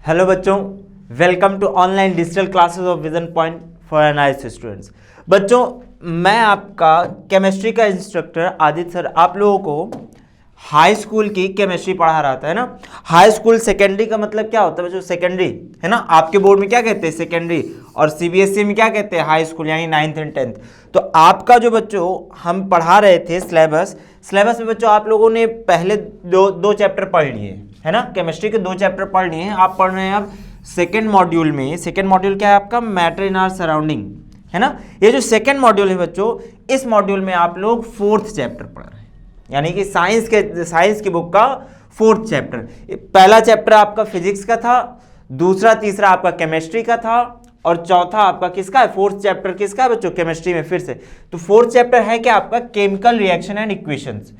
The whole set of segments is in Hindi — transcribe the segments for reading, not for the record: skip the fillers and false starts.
हेलो बच्चों, welcome to online digital classes of Vision Point for analysis students. बच्चों, मैं आपका केमिस्ट्री का इंस्ट्रक्टर आदित्य सर आप लोगों को हाई स्कूल की केमिस्ट्री पढ़ा रहा था, है ना। हाई स्कूल सेकेंडरी का मतलब क्या होता है बच्चों? सेकेंडरी, है ना। आपके बोर्ड में क्या कहते हैं? सेकेंडरी। और सीबीएसई में क्या कहते हैं? हाई स्कूल, यानी 9th और 10th। तो आपका जो बच्चों हम पढ़ा रहे थे सिलेबस में बच्चों आप लोगों ने पहले दो चैप्टर पढ़ लिए, है ना। केमिस्ट्री के 2 चैप्टर पढ़ लिए हैं। आप पढ़ रहे हैं अब सेकेंड मॉड्यूल में। सेकेंड मॉड्यूल क्या है आपका? मैटर इन आवर सराउंडिंग, है ना। ये जो सेकेंड मॉड्यूल है बच्चों, इस मॉड्यूल में आप लोग 4th चैप्टर पढ़ रहे हैं, यानी कि साइंस की बुक का 4th चैप्टर। पहला चैप्टर आपका फिजिक्स का था, दूसरा तीसरा आपका केमिस्ट्री का था, और चौथा आपका किसका है? 4th चैप्टर किसका है बच्चों? केमिस्ट्री में फिर से। तो 4th चैप्टर है क्या आपका? Chemical reaction and equations.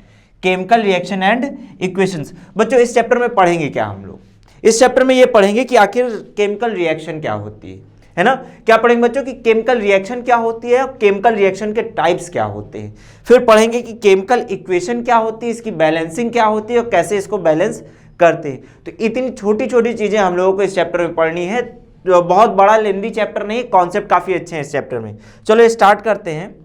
Chemical reaction and equations. बच्चों इस चैप्टर में पढ़ेंगे क्या हम लोग? इस चैप्टर में ये पढ़ेंगे कि आखिर केमिकल रिएक्शन क्या होती है ना। क्या पढ़ेंगे बच्चों कि केमिकल रिएक्शन क्या होती है, और केमिकल रिएक्शन के टाइप्स क्या होते हैं। फिर पढ़ेंगे कि केमिकल इक्वेशन क्या होती है, इसकी बैलेंसिंग क्या होती है, और कैसे इसको बैलेंस करते हैं। तो इतनी छोटी छोटी चीजें हम लोगों को इस चैप्टर में पढ़नी है। तो बहुत बड़ा लेंदी चैप्टर नहीं, कॉन्सेप्ट काफी अच्छे हैं इस चैप्टर में। चलो स्टार्ट करते हैं।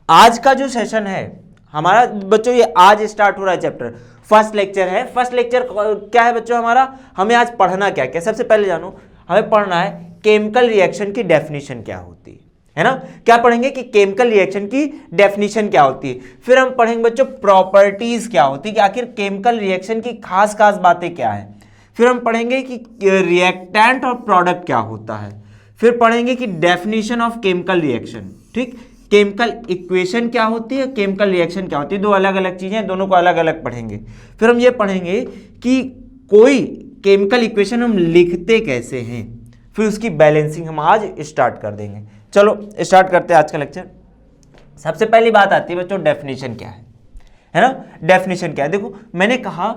आज का जो सेशन है हमारा बच्चों, ये आज स्टार्ट हो रहा है चैप्टर, फर्स्ट लेक्चर है। फर्स्ट लेक्चर क्या है बच्चों हमारा? हमें आज पढ़ना क्या क्या? सबसे पहले जानो, हमें पढ़ना है केमिकल रिएक्शन की डेफिनेशन क्या होती है ना। क्या पढ़ेंगे कि केमिकल रिएक्शन की डेफिनेशन क्या होती है। फिर हम पढ़ेंगे बच्चों प्रॉपर्टीज क्या होती है, कि आखिर केमिकल रिएक्शन की खास खास बातें क्या है। फिर हम पढ़ेंगे कि रिएक्टेंट और प्रोडक्ट क्या होता है। फिर पढ़ेंगे कि डेफिनेशन ऑफ केमिकल रिएक्शन, ठीक। केमिकल इक्वेशन क्या होती है, केमिकल रिएक्शन क्या होती है, दो अलग अलग चीजें, दोनों को अलग अलग पढ़ेंगे। फिर हम ये पढ़ेंगे कि कोई केमिकल इक्वेशन हम लिखते कैसे हैं। फिर उसकी बैलेंसिंग हम आज स्टार्ट कर देंगे। चलो स्टार्ट करते हैं आज का लेक्चर। सबसे पहली बात आती है बच्चों डेफिनेशन क्या है ना। डेफिनेशन क्या है? देखो मैंने कहा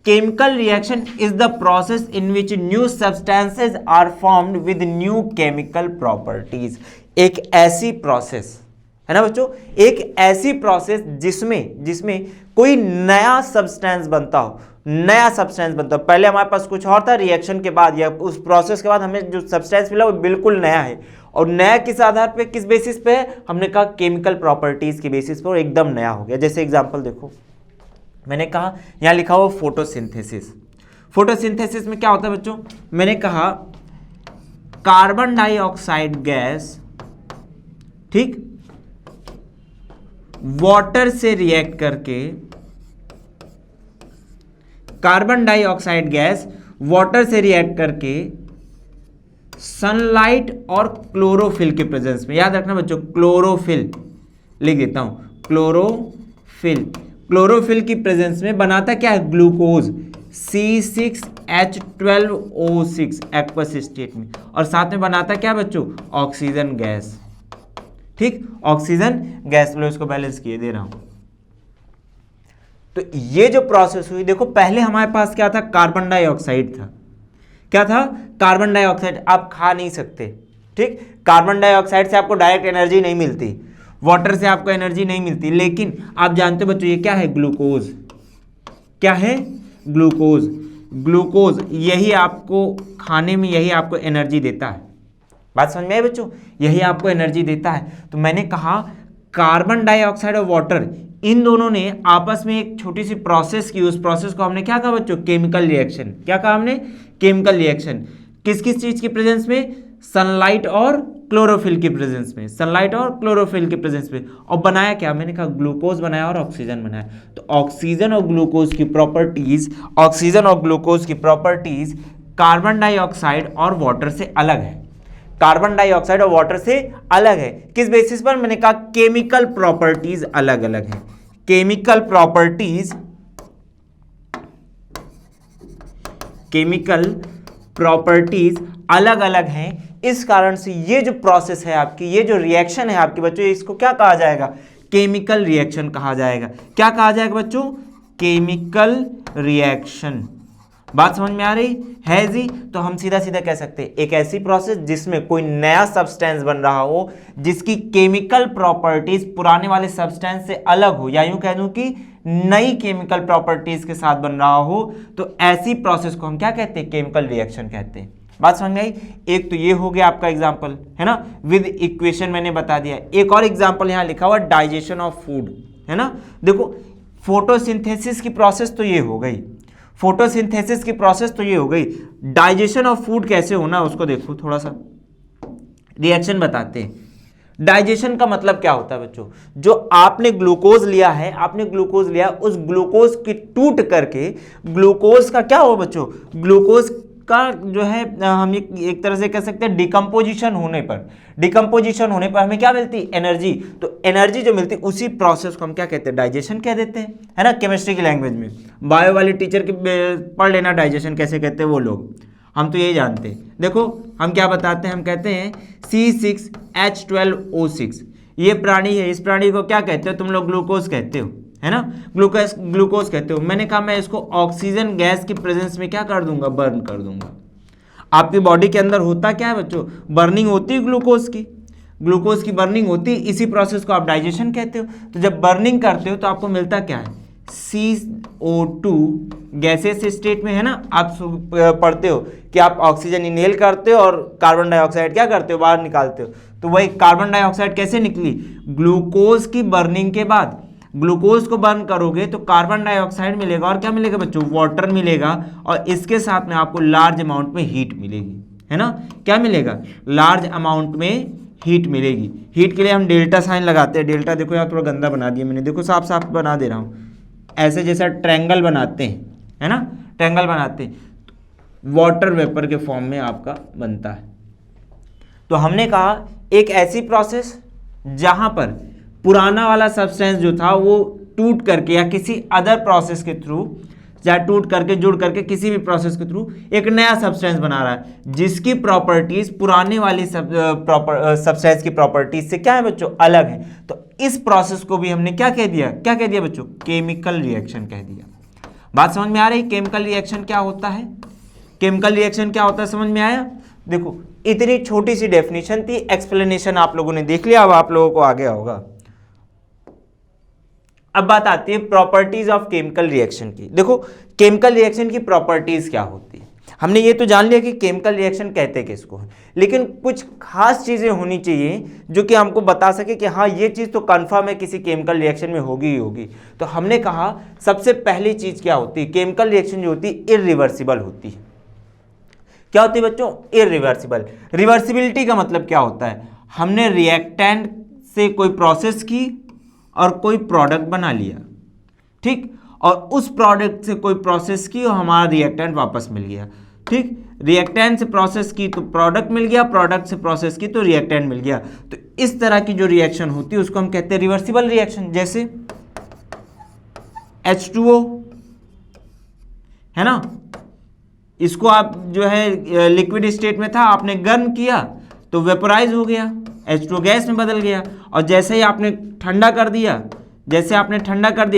chemical reaction is the process in which new substances are formed with new chemical properties. एक ऐसी प्रोसेस है ना बच्चों, एक ऐसी प्रोसेस जिसमें कोई नया सब्सटेंस बनता हो। पहले हमारे पास कुछ और था, रिएक्शन के बाद या उस प्रोसेस के बाद हमें जो सब्सटेंस मिला वो बिल्कुल नया है। और नया किस आधार पे, किस बेसिस पे है? हमने कहा केमिकल प्रॉपर्टीज के बेसिस पर एकदम नया हो गया। जैसे एग्जांपल देखो, मैंने कहा यहां लिखा हुआ फोटोसिंथेसिस। फोटोसिंथेसिस में क्या होता है बच्चों? मैंने कहा कार्बन डाइऑक्साइड गैस, ठीक, वाटर से रिएक्ट करके, कार्बन डाइऑक्साइड गैस वाटर से रिएक्ट करके सनलाइट और क्लोरोफिल के प्रेजेंस में, याद रखना बच्चों क्लोरोफिल लिख देता हूं, क्लोरोफिल की प्रेजेंस में बनाता क्या है? ग्लूकोज C6H12O6 एक्वस स्टेट में, और साथ में बनाता क्या बच्चों? ऑक्सीजन गैस, ठीक, ऑक्सीजन गैस। लो इसको बैलेंस किए दे रहा हूं। तो ये जो प्रोसेस हुई, देखो पहले हमारे पास क्या था? कार्बन डाइऑक्साइड था। क्या था? Carbon dioxide. आप खा नहीं सकते, ठीक। कार्बन डाइऑक्साइड से आपको डायरेक्ट एनर्जी नहीं मिलती, वाटर से आपको एनर्जी नहीं मिलती, लेकिन आप जानते हो बच्चों ये क्या है? ग्लूकोज। क्या है? ग्लूकोज यही आपको खाने में, यही आपको एनर्जी देता है। बात समझ में आई बच्चों? यही आपको एनर्जी देता है। तो मैंने कहा कार्बन डाइऑक्साइड और वाटर, इन दोनों ने आपस में एक छोटी सी प्रोसेस की। उस प्रोसेस को हमने क्या कहा बच्चों? Chemical reaction. क्या कहा हमने? Chemical reaction. किस किस चीज की प्रेजेंस में? सनलाइट और क्लोरोफिल की प्रेजेंस में, और बनाया क्या? मैंने कहा ग्लूकोज बनाया और ऑक्सीजन बनाया। तो ऑक्सीजन और ग्लूकोज की प्रॉपर्टीज कार्बन डाइऑक्साइड और वाटर से अलग है। किस बेसिस पर? मैंने कहा केमिकल प्रॉपर्टीज अलग अलग है। केमिकल प्रॉपर्टीज अलग अलग हैं। इस कारण से ये जो प्रोसेस है आपकी, ये जो रिएक्शन है आपकी बच्चों, इसको क्या कहा जाएगा? केमिकल रिएक्शन कहा जाएगा। क्या कहा जाएगा बच्चों? Chemical reaction. बात समझ में आ रही है जी? तो हम सीधा सीधा कह सकते हैं एक ऐसी प्रोसेस जिसमें कोई नया सब्सटेंस बन रहा हो जिसकी केमिकल प्रॉपर्टीज पुराने वाले सब्सटेंस से अलग हो, या यूं कह दूं कि नई केमिकल प्रॉपर्टीज के साथ बन रहा हो, तो ऐसी प्रोसेस को हम क्या कहते हैं? केमिकल रिएक्शन कहते हैं। बात समझ में आई? एक तो ये हो गया आपका एग्जाम्पल, है ना, विद इक्वेशन मैंने बता दिया। एक और एग्जाम्पल यहां लिखा हुआ डाइजेशन ऑफ फूड, है ना। देखो फोटोसिंथेसिस की प्रोसेस तो ये हो गई, फोटोसिंथेसिस की प्रोसेस तो ये हो गई। डाइजेशन ऑफ फूड कैसे होना है उसको देखो, थोड़ा सा रिएक्शन बताते हैं। डाइजेशन का मतलब क्या होता है बच्चों? जो आपने ग्लूकोज लिया है, आपने ग्लूकोज लिया, उस ग्लूकोज की टूट करके ग्लूकोज का क्या हो बच्चों? ग्लूकोज का जो है हम एक तरह से कह सकते हैं डिकम्पोजिशन होने पर हमें क्या मिलती? एनर्जी। तो एनर्जी जो मिलती उसी प्रोसेस को हम क्या कहते हैं? डाइजेशन कह देते हैं, है ना, केमिस्ट्री की लैंग्वेज में। बायो वाले टीचर के पढ़ लेना डाइजेशन कैसे कहते हैं वो लोग, हम तो यही जानते हैं। देखो हम क्या बताते हैं, हम कहते हैं C6H12O6 ये प्राणी है, इस प्राणी को क्या कहते हो तुम लोग? ग्लूकोज कहते हो, है ना, ग्लूकोज कहते हो। मैंने कहा मैं इसको ऑक्सीजन गैस की प्रेजेंस में क्या कर दूंगा? बर्न कर दूंगा। आपकी बॉडी के अंदर होता क्या है बच्चों? बर्निंग होती है ग्लूकोज की बर्निंग होती है, इसी प्रोसेस को आप डाइजेशन कहते हो। तो जब बर्निंग करते हो तो आपको मिलता क्या है? CO2 गैसेस स्टेट में, है ना। आप पढ़ते हो कि आप ऑक्सीजन इनहेल करते हो और कार्बन डाइऑक्साइड क्या करते हो? बाहर निकालते हो। तो वही कार्बन डाइऑक्साइड कैसे निकली? ग्लूकोज की बर्निंग के बाद ग्लूकोज को बर्न करोगे तो कार्बन डाइऑक्साइड मिलेगा, और क्या मिलेगा बच्चों? वाटर मिलेगा, और इसके साथ में आपको लार्ज अमाउंट में हीट मिलेगी, है ना। क्या मिलेगा? लार्ज अमाउंट में हीट मिलेगी। हीट के लिए हम डेल्टा साइन लगाते हैं। डेल्टा देखो यहाँ थोड़ा गंदा बना दिया मैंने, देखो साफ साफ बना दे रहा हूँ, ऐसे जैसा ट्रायंगल बनाते हैं, है ना, ट्रायंगल बनाते हैं, वाटर वेपर के फॉर्म में आपका बनता है। तो हमने कहा एक ऐसी प्रोसेस जहां पर पुराना वाला सब्सटेंस जो था वो टूट करके या किसी अदर प्रोसेस के थ्रू, या टूट करके जुड़ करके किसी भी प्रोसेस के थ्रू एक नया सब्सटेंस बना रहा है जिसकी प्रॉपर्टीज पुराने वाली सब्सटेंस की प्रॉपर्टीज से क्या है बच्चों? अलग है। तो इस प्रोसेस को भी हमने क्या कह दिया बच्चों? केमिकल रिएक्शन कह दिया। बात समझ में आ रही? केमिकल रिएक्शन क्या होता है? केमिकल रिएक्शन क्या होता है, समझ में आया? देखो इतनी छोटी सी डेफिनेशन थी, एक्सप्लेनेशन आप लोगों ने देख लिया, अब आप लोगों को आ गया होगा। अब बात आती है प्रॉपर्टीज ऑफ केमिकल रिएक्शन की। देखो केमिकल रिएक्शन की प्रॉपर्टीज क्या होती है, हमने ये तो जान लिया कि केमिकल रिएक्शन कहते किसको है, लेकिन कुछ खास चीजें होनी चाहिए जो कि हमको बता सके कि हाँ ये चीज तो कंफर्म है किसी केमिकल रिएक्शन में होगी ही होगी। तो हमने कहा सबसे पहली चीज क्या होती है? केमिकल रिएक्शन जो होती है इरिवर्सिबल होती है। क्या होती है बच्चों? इरिवर्सिबल। रिवर्सिबिलिटी का मतलब क्या होता है? हमने रिएक्टेंट से कोई प्रोसेस की और कोई प्रोडक्ट बना लिया, ठीक, और उस प्रोडक्ट से कोई प्रोसेस की और हमारा रिएक्टेंट वापस मिल गया, ठीक। रिएक्टेंट से प्रोसेस की तो प्रोडक्ट मिल गया, प्रोडक्ट से प्रोसेस की तो रिएक्टेंट मिल गया। तो इस तरह की जो रिएक्शन होती है उसको हम कहते हैं रिवर्सिबल रिएक्शन। जैसे H2O, है ना, इसको आप जो है लिक्विड स्टेट में था, आपने गर्म किया तो वेपोराइज हो गया, H2O गैस में बदल गया, और जैसे ही आपने ठंडा कर दिया,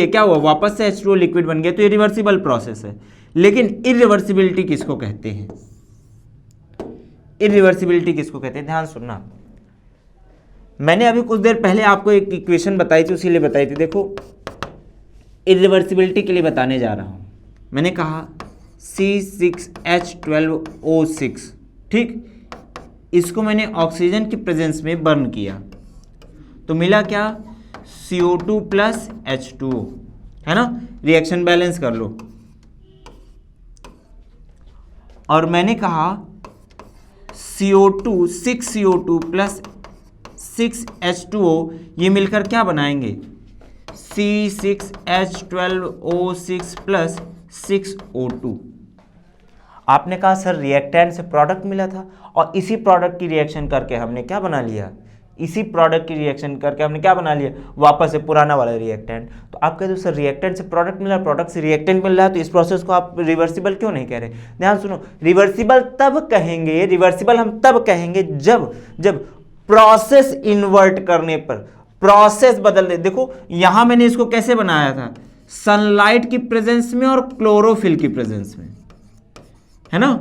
क्या हुआ? वापस से H2O लिक्विड बन गया। तो ये रिवर्सिबल प्रोसेस है। लेकिन इरिवर्सिबिलिटी किसको कहते हैं? इरिवर्सिबिलिटी किसको कहते हैं? ध्यान सुनना, मैंने अभी कुछ देर पहले आपको एक इक्वेशन बताई थी, उसी लिए बताई थी। देखो इरिवर्सिबिलिटी के लिए बताने जा रहा हूं। मैंने कहा C6H12O6, ठीक, इसको मैंने ऑक्सीजन की प्रेजेंस में बर्न किया तो मिला क्या? CO2 प्लस H2O, है ना। रिएक्शन बैलेंस कर लो। और मैंने कहा CO2 6CO2 प्लस 6H2O ये मिलकर क्या बनाएंगे? C6H12O6 plus 6O2। आपने कहा सर रिएक्टेंट से प्रोडक्ट मिला था और इसी प्रोडक्ट की रिएक्शन करके हमने क्या बना लिया? वापस से पुराना वाला रिएक्टेंट। तो आप कहते हो सर रिएक्टेंट से प्रोडक्ट मिला, प्रोडक्ट से रिएक्टेंट मिल रहा है, तो इस प्रोसेस को आप रिवर्सिबल क्यों नहीं कह रहे? ध्यान सुनो, रिवर्सिबल हम तब कहेंगे जब प्रोसेस इन्वर्ट करने पर, प्रोसेस बदलने। देखो यहां मैंने इसको कैसे बनाया था? सनलाइट की प्रेजेंस में और क्लोरोफिल की प्रेजेंस में, है ना,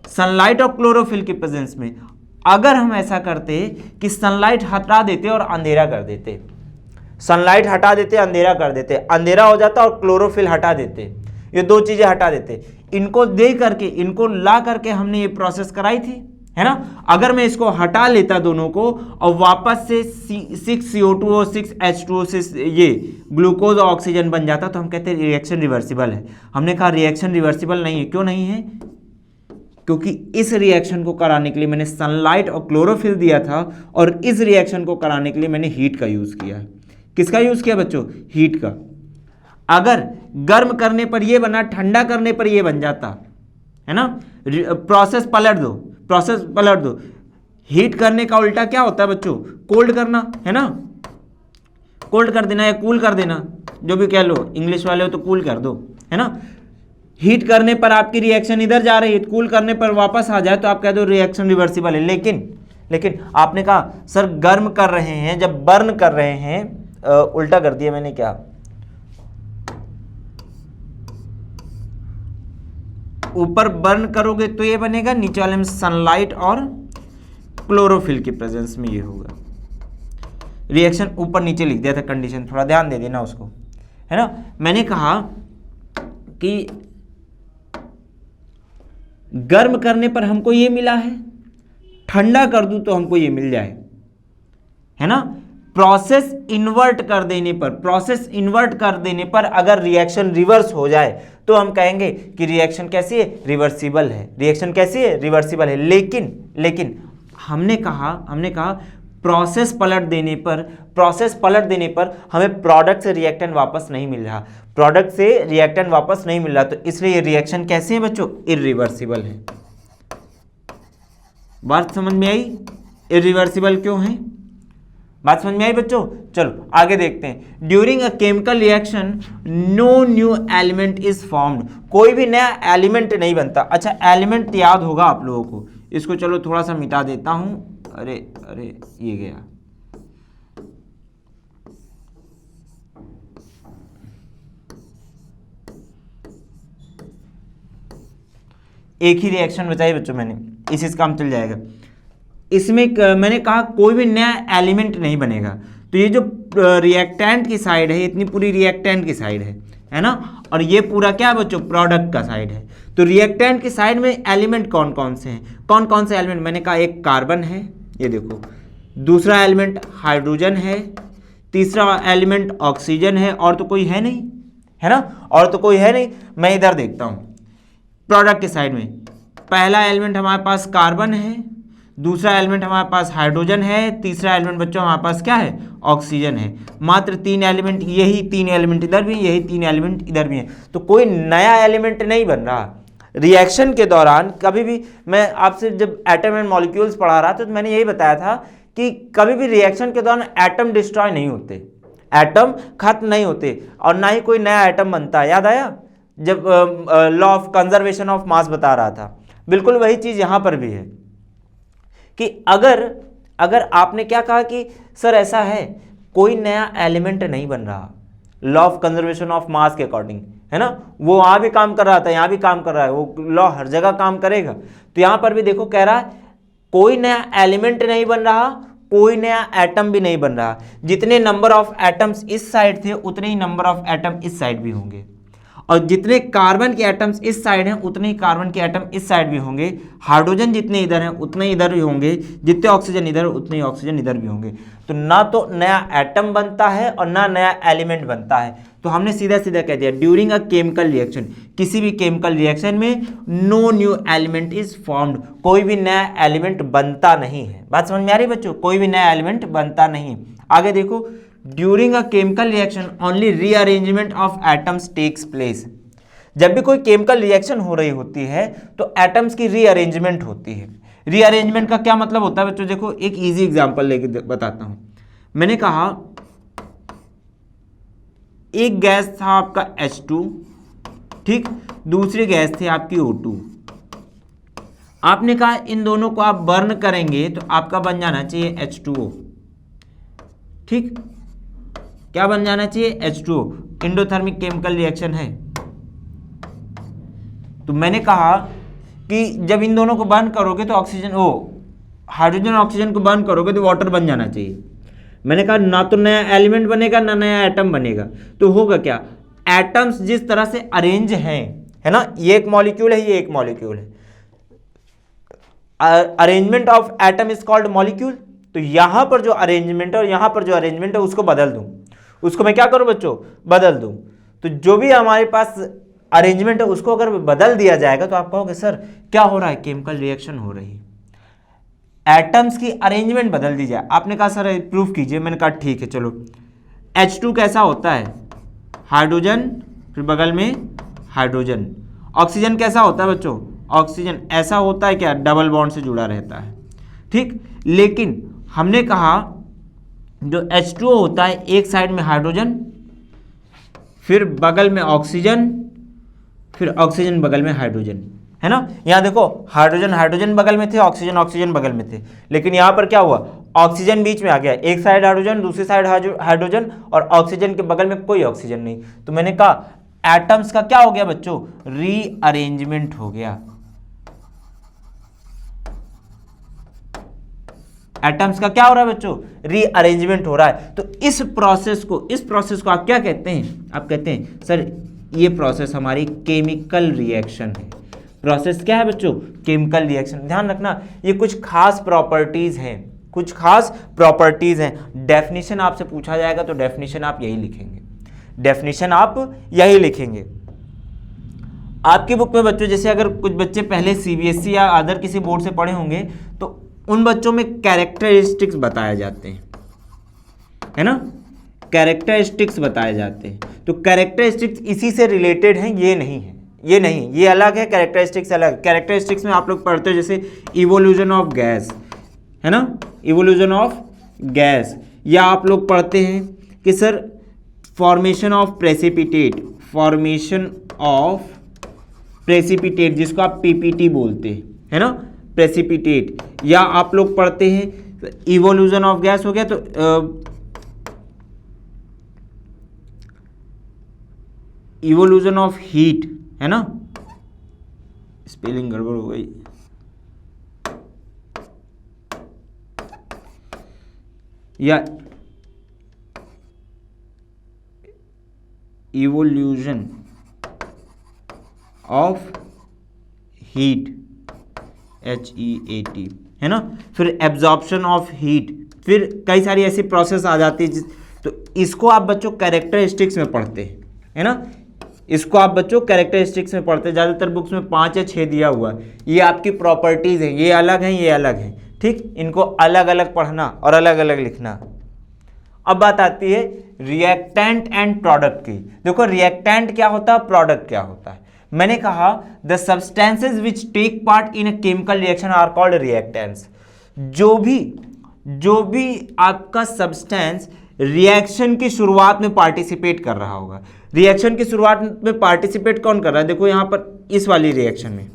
सनलाइट और क्लोरोफिल की प्रेजेंस में। अगर हम ऐसा करते कि सनलाइट हटा देते और अंधेरा कर देते, सनलाइट हटा देते अंधेरा कर देते, अंधेरा हो जाता और क्लोरोफिल हटा देते, ये दो चीजें हटा देते, इनको दे करके, इनको ला करके हमने ये प्रोसेस कराई थी, है ना। अगर मैं इसको हटा लेता दोनों को और वापस से 6CO2 और 6H2O से ये ग्लूकोज और ऑक्सीजन बन जाता तो हम कहते हैं रिएक्शन रिवर्सिबल है। हमने कहा रिएक्शन रिवर्सिबल नहीं है। क्यों नहीं है? क्योंकि इस रिएक्शन को कराने के लिए मैंने सनलाइट और क्लोरोफिल दिया था और इस रिएक्शन को कराने के लिए मैंने हीट का यूज किया है। किसका यूज किया बच्चों? हीट का। अगर गर्म करने पर ये बना, ठंडा करने पर ये बन जाता, है ना। प्रोसेस पलट दो, प्रोसेस पलट दो। हीट करने का उल्टा क्या होता है बच्चों? कोल्ड करना, है ना। कोल्ड कर देना या कूल कर देना, जो भी कह लो, इंग्लिश वाले हो तो कूल कर दो, है ना। हीट करने पर आपकी रिएक्शन इधर जा रही है, कूल करने पर वापस आ जाए तो आप कह दो रिएक्शन रिवर्सिबल है। लेकिन आपने कहा सर गर्म कर रहे हैं, जब बर्न कर रहे हैं, उल्टा कर दिया मैंने, क्या ऊपर बर्न करोगे तो ये बनेगा, नीचे वाले में सनलाइट और क्लोरोफिल की प्रेजेंस में ये होगा। रिएक्शन ऊपर नीचे लिख दिया था कंडीशन, थोड़ा ध्यान दे देना उसको, है ना। मैंने कहा कि गर्म करने पर हमको ये मिला है, ठंडा कर दूं तो हमको ये मिल जाए, है ना। प्रोसेस इन्वर्ट कर देने पर अगर रिएक्शन रिवर्स हो जाए तो हम कहेंगे कि रिएक्शन कैसी है? रिवर्सिबल है। रिएक्शन कैसी है? रिवर्सिबल है। लेकिन हमने कहा प्रोसेस पलट देने पर हमें प्रोडक्ट से रिएक्टेंट वापस नहीं मिल रहा, तो इसलिए ये रिएक्शन कैसे है बच्चों? इरिवर्सिबल है। बात समझ में आई? इरिवर्सिबल क्यों है? बात समझ में आई बच्चों? चलो आगे देखते हैं। During a chemical reaction no new element is formed, कोई भी नया एलिमेंट नहीं बनता। अच्छा, एलिमेंट याद होगा आप लोगों को, इसको चलो थोड़ा सा मिटा देता हूं। अरे ये गया। एक ही रिएक्शन बचाई बच्चों मैंने, इसी से काम चल जाएगा। इसमें मैंने कहा कोई भी नया एलिमेंट नहीं बनेगा, तो ये जो रिएक्टेंट की साइड है, इतनी पूरी रिएक्टेंट की साइड है ना, और ये पूरा क्या बच्चों? प्रोडक्ट का साइड है। तो रिएक्टेंट की साइड में एलिमेंट कौन कौन से हैं? कौन कौन से एलिमेंट? मैंने कहा एक कार्बन है, ये देखो, दूसरा एलिमेंट हाइड्रोजन है, तीसरा एलिमेंट ऑक्सीजन है, और तो कोई है नहीं, है ना, और तो कोई है नहीं। मैं इधर देखता हूं प्रोडक्ट के साइड में, पहला एलिमेंट हमारे पास कार्बन है, दूसरा एलिमेंट हमारे पास हाइड्रोजन है, तीसरा एलिमेंट बच्चों हमारे पास क्या है? ऑक्सीजन है। मात्र 3 एलिमेंट, यही 3 एलिमेंट इधर भी, यही 3 एलिमेंट इधर भी है। तो कोई नया एलिमेंट नहीं बन रहा। रिएक्शन के दौरान कभी भी, मैं आपसे जब एटम एंड मॉलिक्यूल्स पढ़ा रहा था तो मैंने यही बताया था कि कभी भी रिएक्शन के दौरान एटम डिस्ट्रॉय नहीं होते, एटम खत्म नहीं होते, और ना ही कोई नया एटम बनता है। याद आया जब law of conservation of mass बता रहा था? बिल्कुल वही चीज यहां पर भी है कि अगर आपने क्या कहा कि सर ऐसा है, कोई नया एलिमेंट नहीं बन रहा, law of conservation of mass के अकॉर्डिंग, है ना, वो वहां भी काम कर रहा था, यहां भी काम कर रहा है, वो लॉ हर जगह काम करेगा। तो यहां पर भी देखो कह रहा है कोई नया एलिमेंट नहीं बन रहा, कोई नया एटम भी नहीं बन रहा। जितने नंबर ऑफ एटम्स इस साइड थे उतने ही नंबर ऑफ एटम इस साइड भी होंगे, और जितने कार्बन के एटम्स इस साइड हैं उतने ही कार्बन के एटम इस साइड भी होंगे। हाइड्रोजन जितने इधर हैं उतने इधर भी होंगे, जितने ऑक्सीजन इधर उतने ही ऑक्सीजन इधर भी होंगे। तो ना तो नया एटम बनता है और ना नया एलिमेंट बनता है। तो हमने सीधा सीधा कह दिया ड्यूरिंग अ केमिकल रिएक्शन, किसी भी केमिकल रिएक्शन में no new element is formed, कोई भी नया एलिमेंट बनता नहीं है। बात समझ में आ रही है बच्चों? कोई भी नया एलिमेंट बनता नहीं। आगे देखो, during a chemical reaction only rearrangement of atoms takes place. जब भी कोई केमिकल रिएक्शन हो रही होती है तो एटम्स की रीअरेंजमेंट होती है। रीअरेंजमेंट का क्या मतलब होता है बच्चों? देखो एक इजी एग्जांपल लेके बताता हूं। मैंने कहा एक गैस था आपका H2, ठीक, दूसरी गैस थी आपकी O2। आपने कहा इन दोनों को आप बर्न करेंगे तो आपका बन जाना चाहिए H2O, ठीक, क्या बन जाना चाहिए? H2O। एंडोथर्मिक केमिकल रिएक्शन है। तो मैंने कहा कि जब इन दोनों को बर्न करोगे तो ऑक्सीजन, हाइड्रोजन और ऑक्सीजन को बर्न करोगे तो वाटर बन जाना चाहिए। मैंने कहा ना तो नया एलिमेंट बनेगा ना नया एटम बनेगा, तो होगा क्या, एटम्स जिस तरह से अरेंज हैं, है ना, ये एक मॉलिक्यूल है, ये एक मॉलिक्यूल है, arrangement of atom is called molecule. तो यहां पर जो अरेंजमेंट है और यहां पर जो अरेंजमेंट है उसको बदल दूं, उसको मैं क्या करूं बच्चों, बदल दूं। तो जो भी हमारे पास अरेंजमेंट है उसको अगर बदल दिया जाएगा तो आप कहोगे सर क्या हो रहा है, केमिकल रिएक्शन हो रही है। एटम्स की अरेंजमेंट बदल दी जाए, आपने कहा सर प्रूफ कीजिए, मैंने कहा ठीक है चलो। H2 कैसा होता है, हाइड्रोजन फिर बगल में हाइड्रोजन। ऑक्सीजन कैसा होता है बच्चों, ऑक्सीजन ऐसा होता है क्या, डबल बॉन्ड से जुड़ा रहता है, ठीक। लेकिन हमने कहा जो H2O होता है, एक साइड में हाइड्रोजन फिर बगल में ऑक्सीजन फिर ऑक्सीजन बगल में हाइड्रोजन, है ना। यहां देखो हाइड्रोजन हाइड्रोजन बगल में थे, ऑक्सीजन ऑक्सीजन बगल में थे, लेकिन यहां पर क्या हुआ, ऑक्सीजन बीच में आ गया, एक साइड हाइड्रोजन दूसरी साइड हाइड्रोजन और ऑक्सीजन के बगल में कोई ऑक्सीजन नहीं। तो मैंने कहा एटम्स का क्या हो गया बच्चों, रीअरेंजमेंट हो गया। एटम्स का क्या हो रहा है बच्चों, रीअरेंजमेंट हो रहा है। तो इस प्रोसेस को आप क्या कहते हैं, आप कहते हैं सर ये प्रोसेस हमारी केमिकल रिएक्शन है। प्रोसेस क्या है बच्चों, केमिकल रिएक्शन। ध्यान रखना ये कुछ खास प्रॉपर्टीज हैं, कुछ खास प्रॉपर्टीज हैं। डेफिनेशन आपसे पूछा जाएगा तो डेफिनेशन आप यही लिखेंगे, डेफिनेशन आप यही लिखेंगे। आपकी बुक में बच्चों जैसे अगर कुछ बच्चे पहले सीबीएसई या अदर किसी बोर्ड से पढ़े होंगे तो उन बच्चों में कैरेक्टरिस्टिक्स बताए जाते हैं, है ना, कैरेक्टरिस्टिक्स बताए जाते हैं। तो कैरेक्टरिस्टिक्स इसी से रिलेटेड हैं, ये नहीं है, ये नहीं, ये अलग है, कैरेक्टरिस्टिक्स अलग। कैरेक्टरिस्टिक्स में आप लोग पढ़ते हो जैसे इवोल्यूशन ऑफ गैस, है ना, इवोल्यूशन ऑफ गैस, या आप लोग पढ़ते हैं कि sir formation of precipitate, formation of precipitate जिसको आप पीपीटी बोलते हैं, है ना, प्रेसिपिटेट। या आप लोग पढ़ते हैं इवोल्यूशन ऑफ गैस हो गया तो इवोल्यूशन ऑफ हीट, है ना, स्पेलिंग गड़बड़ हो गई, या इवोल्यूशन ऑफ हीट, HEAT, है ना। फिर एब्जॉर्प्शन ऑफ हीट, फिर कई सारी ऐसी प्रोसेस आ जाती है तो इसको आप बच्चों कैरेक्टरिस्टिक्स में पढ़ते हैं, है ना, इसको आप बच्चों कैरेक्टरिस्टिक्स में पढ़ते हैं। ज़्यादातर बुक्स में 5 या 6 दिया हुआ है, ये आपकी प्रॉपर्टीज़ हैं, ये अलग हैं ये अलग हैं, ठीक। इनको अलग अलग पढ़ना और अलग अलग लिखना। अब बात आती है रिएक्टेंट एंड प्रोडक्ट की। देखो रिएक्टेंट क्या होता है, प्रोडक्ट क्या होता है। मैंने कहा the substances which take part in a chemical reaction are called reactants. जो भी आपका सब्सटेंस रिएक्शन की शुरुआत में पार्टिसिपेट कर रहा होगा, रिएक्शन की शुरुआत में पार्टिसिपेट कौन कर रहा है, देखो यहां पर इस वाली रिएक्शन में,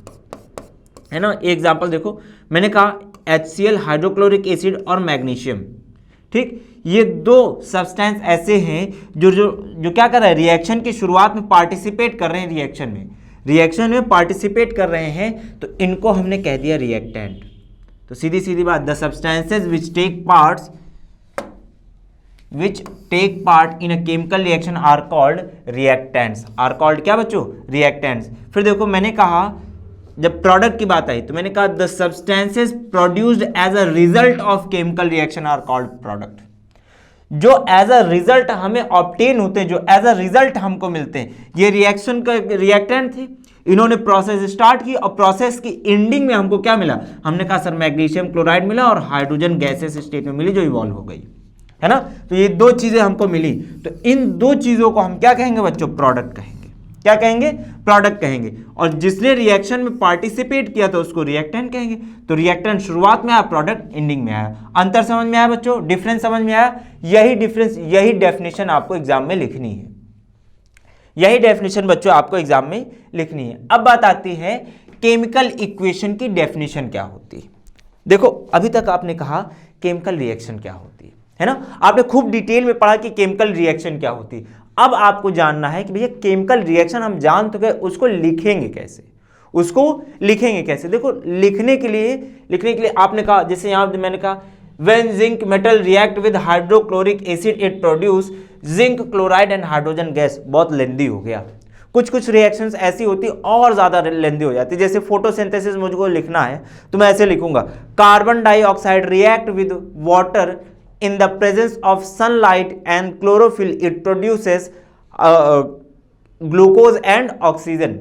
है ना। एग्जांपल देखो मैंने कहा HCl हाइड्रोक्लोरिक एसिड और मैग्नीशियम, ठीक। ये दो सब्सटेंस ऐसे हैं जो क्या कर रहे हैं, रिएक्शन की शुरुआत में पार्टिसिपेट कर रहे हैं, रिएक्शन में पार्टिसिपेट कर रहे हैं, तो इनको हमने कह दिया रिएक्टेंट। तो सीधी सीधी बात, the substances which take part in a chemical reaction are called reactants, are called क्या बच्चों, रिएक्टेंट्स। फिर देखो मैंने कहा जब प्रोडक्ट की बात आई तो मैंने कहा the substances produced as a result of chemical reaction are called product. जो एज अ रिजल्ट हमें ऑब्टेन होते हैं, जो एज अ रिजल्ट हमको मिलते हैं, ये रिएक्शन का रिएक्टेंट थे, इन्होंने प्रोसेस स्टार्ट की और प्रोसेस की एंडिंग में हमको क्या मिला, हमने कहा सर मैग्नीशियम क्लोराइड मिला और हाइड्रोजन गैसेस स्टेट में मिली जो इवॉल्व हो गई, है ना। तो ये दो चीजें हमको मिली, तो इन दो चीजों को हम क्या कहेंगे बच्चों, प्रोडक्ट कहेंगे। क्या कहेंगे, प्रोडक्ट कहेंगे। और जिसने रिएक्शन में पार्टिसिपेट किया था उसको रिएक्टेंट कहेंगे। तो रिएक्टेंट शुरुआत में आया, प्रोडक्ट एंडिंग में आया। अंतर समझ में आया बच्चों, डिफरेंस समझ में आया। यही डिफरेंस, यही डेफिनेशन आपको एग्जाम में लिखनी है, यही डेफिनेशन बच्चों आपको एग्जाम में लिखनी है। अब बात आती है केमिकल इक्वेशन की डेफिनेशन क्या होती है। देखो अभी तक आपने कहा केमिकल रिएक्शन क्या होती है ना, आपने खूब डिटेल में पढ़ा कि केमिकल रिएक्शन क्या होती है। अब आपको जानना है कि भैया केमिकल रिएक्शन हम जान तो गए, उसको लिखेंगे कैसे, उसको लिखेंगे कैसे? देखो लिखने के लिए आपने कहा, जैसे यहां मैंने कहा when zinc metal react with hydrochloric acid it produce zinc chloride and hydrogen gas. बहुत लेंदी हो गया। कुछ कुछ रिएक्शंस ऐसी होती और ज्यादा लेंदी हो जाती है। जैसे फोटोसिंथेसिस मुझको लिखना है तो मैं ऐसे लिखूंगा, carbon dioxide react with water in the presence of sunlight and chlorophyll it produces glucose and oxygen,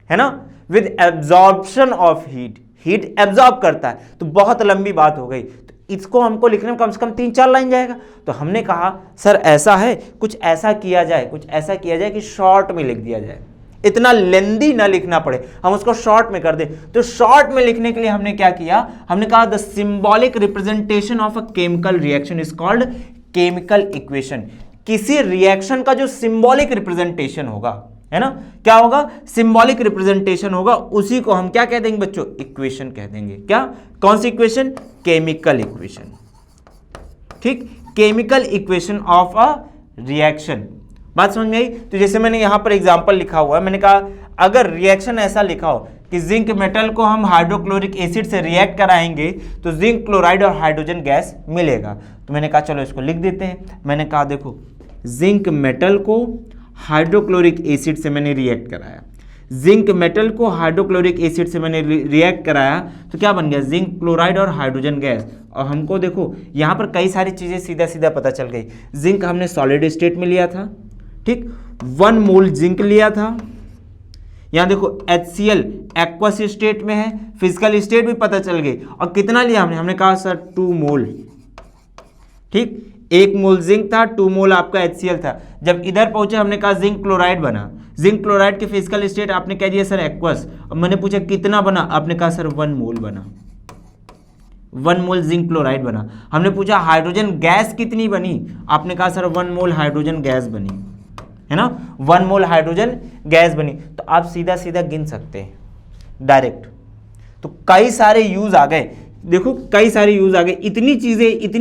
है ना, with absorption of heat absorb करता है। तो बहुत लंबी बात हो गई, तो इसको हमको लिखने में कम से कम 3-4 लाइन जाएगा। तो हमने कहा सर ऐसा है, कुछ ऐसा किया जाए कि शॉर्ट में लिख दिया जाए, इतना लेंदी ना लिखना पड़े, हम उसको शॉर्ट में कर दें। तो शॉर्ट में लिखने के लिए हमने क्या किया, हमने कहा the symbolic representation of a chemical reaction is called chemical equation. किसी रिएक्शन का जो सिंबॉलिक रिप्रेजेंटेशन होगा, है ना, क्या होगा, सिंबॉलिक रिप्रेजेंटेशन होगा, उसी को हम क्या कह देंगे बच्चों, इक्वेशन कह देंगे। क्या, कौन सी इक्वेशन, केमिकल इक्वेशन। ठीक, chemical equation of a reaction. बात समझ में आई? तो जैसे मैंने यहां पर एग्जांपल लिखा हुआ है, मैंने कहा अगर रिएक्शन ऐसा लिखा हो कि जिंक मेटल को हम हाइड्रोक्लोरिक एसिड से रिएक्ट कराएंगे तो जिंक क्लोराइड और हाइड्रोजन गैस मिलेगा। तो मैंने कहा चलो इसको लिख देते हैं। मैंने कहा देखो जिंक मेटल को हाइड्रोक्लोरिक एसिड से मैंने रिएक्ट कराया, जिंक मेटल को हाइड्रोक्लोरिक एसिड से मैंने रिएक्ट कराया, तो क्या बन गया, जिंक क्लोराइड और हाइड्रोजन गैस। और हमको देखो यहाँ पर कई सारी चीज़ें सीधा सीधा पता चल गई। जिंक हमने सॉलिड स्टेट में लिया था, ठीक, 1 मोल जिंक लिया था। यहाँ देखो HCl एक्वस स्टेट में है, फिजिकल स्टेट भी पता चल गई। और कितना लिया हमने कहा सर 2 मोल, ठीक, 1 मोल जिंक था, 2 मोल आपका HCl था। जब इधर पहुंचे हमने कहा जिंक क्लोराइड बना, जिंक क्लोराइड के फिजिकल स्टेट आपने कह दिया सर एक्वस। अब मैंने पूछा कितना बना, आपने कहा सर 1 मोल बना, 1 मोल जिंक क्लोराइड बना। हमने पूछा हाइड्रोजन गैस कितनी बनी, आपने कहा सर 1 मोल हाइड्रोजन गैस बनी, है ना, 1 मोल हाइड्रोजन गैस बनी। तो आप सीधा सीधा गिन सकते हैं डायरेक्ट। तो कई सारे यूज आ गए, देखो कई सारे यूज आ गए। इतनी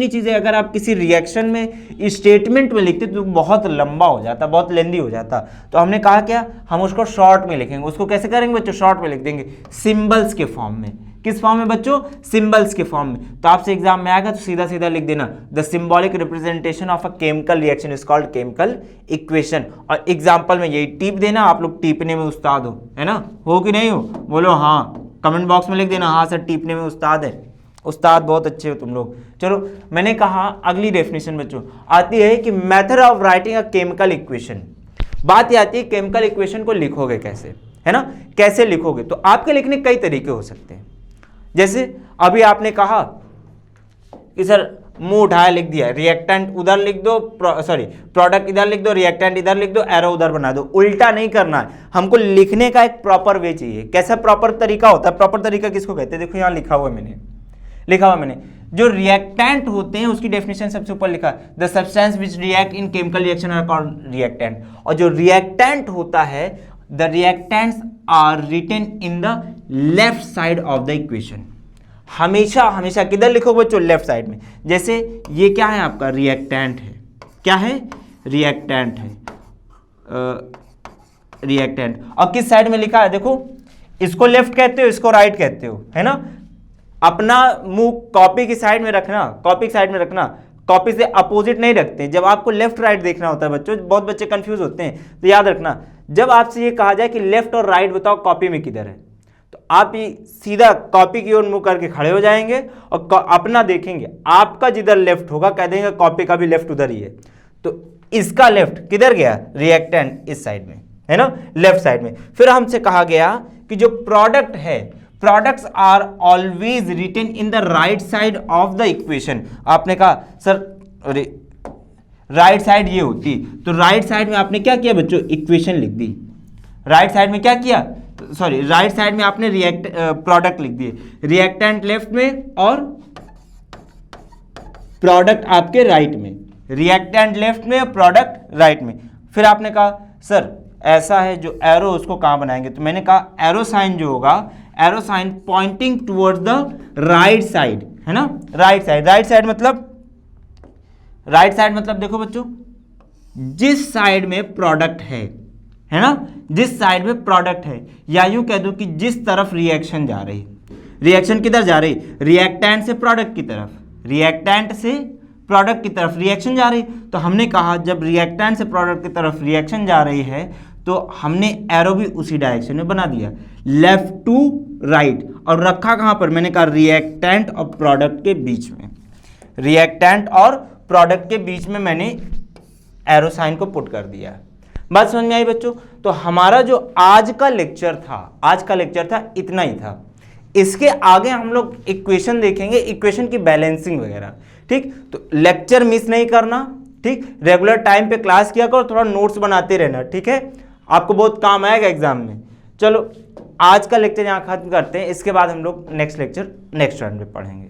चीजें अगर आप किसी रिएक्शन में स्टेटमेंट में लिखते तो बहुत लंबा हो जाता, बहुत लेंदी हो जाता। तो हमने कहा क्या, हम उसको शॉर्ट में लिखेंगे। उसको कैसे करेंगे बच्चों, शॉर्ट में लिख देंगे, सिंबल्स के फॉर्म में। किस फॉर्म में बच्चों, सिंबल्स के फॉर्म में। तो आपसे एग्जाम में आएगा तो सीधा सीधा लिख देना, the symbolic representation of a chemical reaction is called chemical equation. और एग्जाम्पल में यही टीप देना, आप लोग टीपने में उस्ताद हो, है ना, हो कि नहीं हो, बोलो हाँ, कमेंट बॉक्स में लिख देना हाँ सर टीपने में उस्ताद है, उस्ताद बहुत अच्छे हो तुम लोग। चलो मैंने कहा अगली डेफिनेशन बच्चों आती है कि method of writing a chemical equation. बात ये आती है केमिकल इक्वेशन को लिखोगे कैसे, है ना, कैसे लिखोगे। तो आपके लिखने कई तरीके हो सकते हैं। जैसे अभी आपने कहा कि सर मुंह उठाया लिख दिया, रिएक्टेंट उधर लिख दो, प्रोडक्ट इधर लिख दो, रिएक्टेंट इधर लिख दो, एरो उधर बना दो। उल्टा नहीं करना है, हमको लिखने का एक प्रॉपर वे चाहिए। कैसा प्रॉपर तरीका होता है, प्रॉपर तरीका किसको कहते हैं, देखो यहाँ लिखा हुआ मैंने जो रिएक्टेंट होते हैं उसकी डेफिनेशन सबसे ऊपर लिखा, the substance which react in chemical reaction are called reactant. और जो रिएक्टेंट होता है, the reactants are written in the left side of the equation. हमेशा किधर लिखोगे बच्चों, लेफ्ट साइड में। जैसे ये क्या है आपका, रिएक्टेंट है, क्या है, रिएक्टेंट है, रिएक्टेंट। और किस साइड में लिखा है, देखो इसको लेफ्ट कहते हो, इसको राइट कहते हो, है ना। अपना मुंह कॉपी की साइड में रखना, कॉपी की साइड में रखना, कॉपी से अपोजिट नहीं रखते। जब आपको लेफ्ट राइट देखना होता है बच्चों, बहुत बच्चे कंफ्यूज होते हैं, तो याद रखना जब आपसे ये कहा जाए कि लेफ्ट और राइट बताओ कॉपी में किधर है, तो आप ये सीधा कॉपी की ओर मुंह करके खड़े हो जाएंगे और अपना देखेंगे, आपका जिधर लेफ्ट होगा कह देंगे कॉपी का भी लेफ्ट उधर ही है। तो इसका लेफ्ट किधर गया, रिएक्टेंट इस साइड में, है ना, लेफ्ट साइड में। फिर हमसे कहा गया कि जो प्रोडक्ट है, products are always written in the right side of the equation. आपने कहा सर राइट साइड ये होती, तो राइट साइड में आपने क्या किया बच्चों, इक्वेशन लिख दी। राइट साइड में क्या किया, राइट साइड में आपने प्रोडक्ट लिख दिए, रिएक्टेंट लेफ्ट में और प्रोडक्ट आपके राइट में, रिएक्टेंट लेफ्ट में, प्रोडक्ट राइट में। फिर आपने कहा सर ऐसा है, जो एरो उसको कहां बनाएंगे, तो मैंने कहा एरो साइन जो होगा, arrow sign pointing towards the right side, है ना, राइट साइड। राइट साइड मतलब देखो बच्चों, जिस साइड में प्रोडक्ट है, है ना, जिस साइड में प्रोडक्ट है, या यूं कह दो कि जिस तरफ रिएक्शन जा रही, रिएक्शन किधर जा रही, रिएक्टेंट से प्रोडक्ट की तरफ, रिएक्टेंट से प्रोडक्ट की तरफ रिएक्शन जा रही। तो हमने कहा जब रिएक्टेंट से प्रोडक्ट की तरफ रिएक्शन जा रही है तो हमने एरो भी उसी डायरेक्शन में बना दिया, लेफ्ट टू राइट, और रखा कहां पर, मैंने कहा रिएक्टेंट और प्रोडक्ट के बीच में, रिएक्टेंट और प्रोडक्ट के बीच में मैंने एरो साइन को पुट कर दिया। बात समझ में आई बच्चों? तो हमारा जो आज का लेक्चर था इतना ही था। इसके आगे हम लोग इक्वेशन देखेंगे, इक्वेशन की बैलेंसिंग वगैरह, ठीक। तो लेक्चर मिस नहीं करना, ठीक। रेगुलर टाइम पे क्लास किया करो, थोड़ा नोट्स बनाते रहना, ठीक है, आपको बहुत काम आएगा एग्जाम में। चलो आज का लेक्चर यहाँ खत्म करते हैं, इसके बाद हम लोग नेक्स्ट लेक्चर नेक्स्ट टाइम पे पढ़ेंगे।